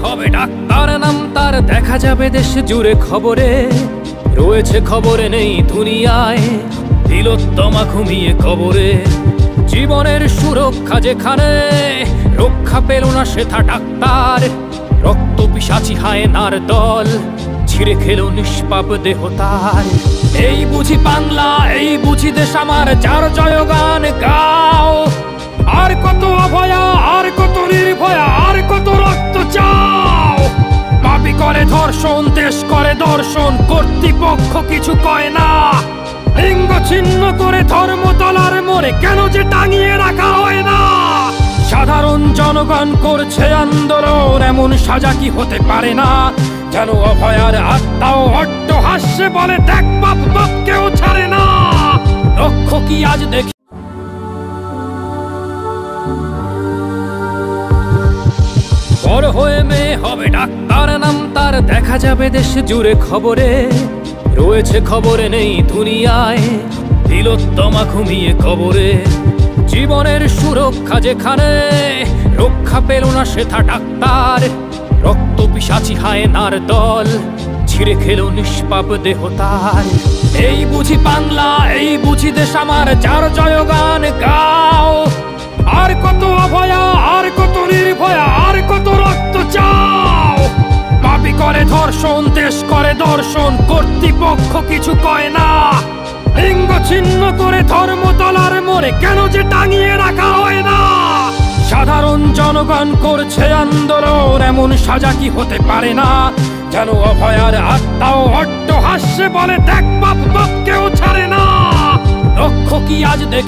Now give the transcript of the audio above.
হবে ডাক্তার, নাম তার দেখা যাবে দেশ জুড়ে খবরে, রয়েছে খবরে নেই দুনিয়ায়, তিলোত্তমা ঘুমিয়ে কবরে। জীবনের সুরক্ষা যেখানে, রক্ষা পেল না সেথা ডাক্তার, রক্ত পিশাচি হায়নার দল ছিঁড়ে খেলো নিষ্পাপ দেহ তার। এই বুঝি বাংলা, এই বুঝি দেশ আমার, যার জয়গান গাও। আর কত অভয়া, আর কত নির্ভয়া, আর কত রক্ত চাও। পাপী করে ধর্ষণ, দেশ করে দর্শন, কর্তৃপক্ষ কিছু কয় না। লিঙ্গ ছিন্ন করে ধর্মতলার মোড়ে কেন যে টাঙিয়ে রাখা হয় না। সাধারণ জনগণ করছে আন্দোলন, এমন সাজা কি হতে পারে না। যেন অভয়ার আত্মাও অট্ট হাস্যে বলে, দেখ বাপ বাপ কেউ ছাড়ে না। লক্ষ্য কি আজ দেখি বড় হয়ে মেয়ে হবে ডাক্তার, নাম তার দেখা যাবে দেশ জুড়ে খবরে, রয়েছে খবরে নেই দুনিয়ায়, তিলোত্তমা ঘুমিয়ে কবরে। জীবনের সুরক্ষা যেখানে, রক্ষা পেল না সেথা ডাক্তার, রক্ত পিশাচি হায়নার দল ছিঁড়ে খেলো নিষ্পাপ দেহ তার। এই বুঝি বাংলা, এই বুঝি দেশ আমার, যার জয়গান গাও। আর কত অভয়া, আর কত নির্ভয়া, আর কত রক্ত চাও। পাপী করে ধর্ষণ, দেশ করে দর্শন, কর্তৃপক্ষ কিছু কয় না। লিঙ্গ ছিন্ন করে ধর্মতলার মোড়ে কেন যে টাঙিয়ে রাখা হয় না। সাধারণ জনগণ করছে আন্দোলন, এমন সাজা কি হতে পারে না। যেন অভয়ার আত্মাও অট্ট হাস্যে বলে, দেখ বাপ বাপ কেউ ছাড়ে না। লক্ষ্য কি আজ দেখি